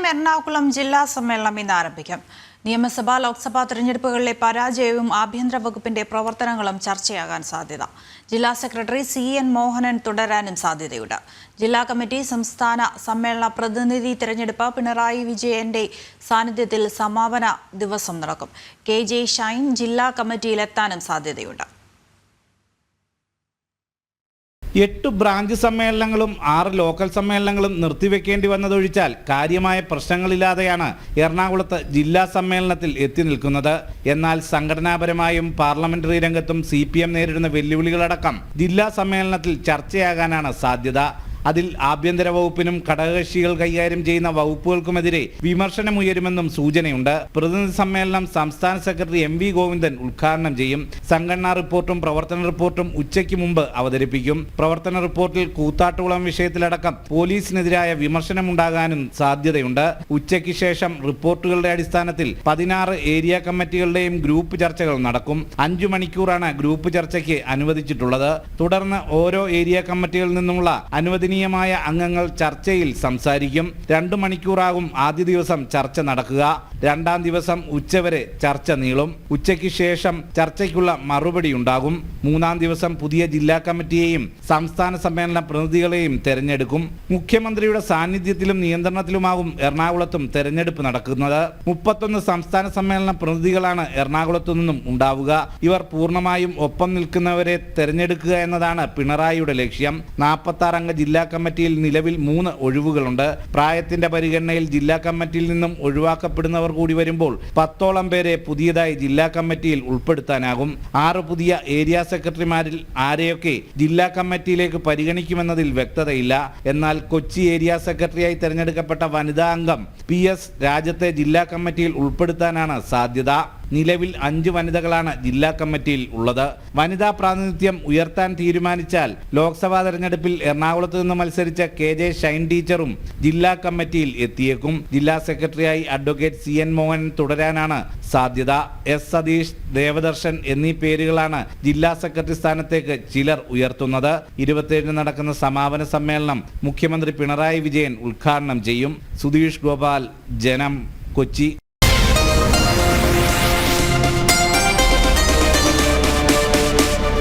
എറണാകുളം ജില്ലാ സമ്മേളനം ഇന്ന് ആരംഭിക്കും. നിയമസഭാ ലോക്സഭാ തെരഞ്ഞെടുപ്പുകളിലെ പരാജയവും ആഭ്യന്തര വകുപ്പിന്റെ പ്രവർത്തനങ്ങളും ചർച്ചയാകാൻ സാധ്യത. ജില്ലാ സെക്രട്ടറി CN മോഹനൻ തുടരാനും സാധ്യതയുണ്ട്. ജില്ലാ കമ്മിറ്റി സംസ്ഥാന സമ്മേളന പ്രതിനിധി തെരഞ്ഞെടുപ്പ് പിണറായി വിജയന്റെ സാന്നിധ്യത്തിൽ സമാപന ദിവസം നടക്കും. KJ ഷൈൻ ജില്ലാ കമ്മിറ്റിയിലെത്താനും സാധ്യതയുണ്ട്. 8 ബ്രാഞ്ച് സമ്മേളനങ്ങളും 6 ലോക്കൽ സമ്മേളനങ്ങളും നിർത്തിവെക്കേണ്ടി വന്നതൊഴിച്ചാൽ കാര്യമായ പ്രശ്നങ്ങളില്ലാതെയാണ് എറണാകുളത്ത് ജില്ലാ സമ്മേളനത്തിൽ എത്തി നിൽക്കുന്നത്. എന്നാൽ സംഘടനാപരമായും പാർലമെന്ററി രംഗത്തും CPM നേരിടുന്ന വെല്ലുവിളികളടക്കം ജില്ലാ സമ്മേളനത്തിൽ ചർച്ചയാകാനാണ് സാധ്യത. അതിൽ ആഭ്യന്തര വകുപ്പിനും ഘടകകക്ഷികൾ കൈകാര്യം ചെയ്യുന്ന വകുപ്പുകൾക്കുമെതിരെ വിമർശനമുയരുമെന്നും സൂചനയുണ്ട്. പ്രതിനിധി സമ്മേളനം സംസ്ഥാന സെക്രട്ടറി MV ഗോവിന്ദൻ ഉദ്ഘാടനം ചെയ്യും. സംഘടനാ റിപ്പോർട്ടും പ്രവർത്തന റിപ്പോർട്ടും ഉച്ചയ്ക്ക് മുമ്പ് അവതരിപ്പിക്കും. പ്രവർത്തന റിപ്പോർട്ടിൽ കൂത്താട്ടുകുളം വിഷയത്തിലടക്കം പോലീസിനെതിരായ വിമർശനമുണ്ടാകാനും സാധ്യതയുണ്ട്. ഉച്ചയ്ക്ക് ശേഷം റിപ്പോർട്ടുകളുടെ അടിസ്ഥാനത്തിൽ 16 ഏരിയ കമ്മിറ്റികളുടെയും ഗ്രൂപ്പ് ചർച്ചകൾ നടക്കും. 5 മണിക്കൂറാണ് ഗ്രൂപ്പ് ചർച്ചയ്ക്ക് അനുവദിച്ചിട്ടുള്ളത്. തുടർന്ന് ഓരോ ഏരിയ കമ്മിറ്റികളിൽ നിന്നുമുള്ള അനുവദനീയമായ അംഗങ്ങൾ ചർച്ചയിൽ സംസാരിക്കും. 2 മണിക്കൂറാകും ആദ്യ ദിവസം ചർച്ച നടക്കുക. 2-ാം ദിവസം ഉച്ചവരെ ചർച്ച നീളും. ഉച്ചയ്ക്ക് ശേഷം ചർച്ചയ്ക്കുള്ള മറുപടി ഉണ്ടാകും. 3-ാം ദിവസം പുതിയ ജില്ലാ കമ്മിറ്റിയെയും സംസ്ഥാന സമ്മേളന പ്രതിനിധികളെയും തെരഞ്ഞെടുക്കും. മുഖ്യമന്ത്രിയുടെ സാന്നിധ്യത്തിലും നിയന്ത്രണത്തിലുമാകും എറണാകുളത്തും തെരഞ്ഞെടുപ്പ് നടക്കുന്നത്. 31 സംസ്ഥാന സമ്മേളന പ്രതിനിധികളാണ് എറണാകുളത്തു നിന്നും ഉണ്ടാവുക. ഇവർ പൂർണ്ണമായും ഒപ്പം നിൽക്കുന്നവരെ തെരഞ്ഞെടുക്കുക എന്നതാണ് പിണറായിയുടെ ലക്ഷ്യം. 46 അംഗ ജില്ലാ കമ്മിറ്റിയിൽ നിലവിൽ 3 ഒഴിവുകളുണ്ട്. പ്രായത്തിന്റെ പരിഗണനയിൽ ജില്ലാ കമ്മിറ്റിയിൽ നിന്നും ഒഴിവാക്കപ്പെടുന്നവർ കൂടി വരുമ്പോൾ 10ഓളം പേരെ പുതിയതായി ജില്ലാ കമ്മിറ്റിയിൽ ഉൾപ്പെടുത്താനാകും. 6 പുതിയ ഏരിയ സെക്രട്ടറിമാരിൽ ആരെയൊക്കെ ജില്ലാ കമ്മിറ്റിയിലേക്ക് പരിഗണിക്കുമെന്നതിൽ വ്യക്തതയില്ല. എന്നാൽ കൊച്ചി ഏരിയ സെക്രട്ടറിയായി തെരഞ്ഞെടുക്കപ്പെട്ട വനിതാ അംഗം PS രാജ്യത്തെ ജില്ലാ കമ്മിറ്റിയിൽ ഉൾപ്പെടുത്താനാണ് സാധ്യത. നിലവിൽ 5 വനിതകളാണ് ജില്ലാ കമ്മിറ്റിയിൽ ഉള്ളത്. വനിതാ പ്രാതിനിധ്യം ഉയർത്താൻ തീരുമാനിച്ചാൽ ലോക്സഭാ തെരഞ്ഞെടുപ്പിൽ എറണാകുളത്ത് നിന്ന് മത്സരിച്ച KJ ഷൈൻ ടീച്ചറും ജില്ലാ കമ്മിറ്റിയിൽ എത്തിയേക്കും. ജില്ലാ സെക്രട്ടറിയായി അഡ്വക്കേറ്റ് CN മോഹൻ തുടരാനാണ് സാധ്യത. S സതീഷ്, ദേവദർശൻ എന്നീ പേരുകളാണ് ജില്ലാ സെക്രട്ടറി സ്ഥാനത്തേക്ക് ചിലർ ഉയർത്തുന്നത്. 27 നടക്കുന്ന സമാപന സമ്മേളനം മുഖ്യമന്ത്രി പിണറായി വിജയൻ ഉദ്ഘാടനം ചെയ്യും. സുധീഷ് ഗോപാൽ, ജനം, കൊച്ചി.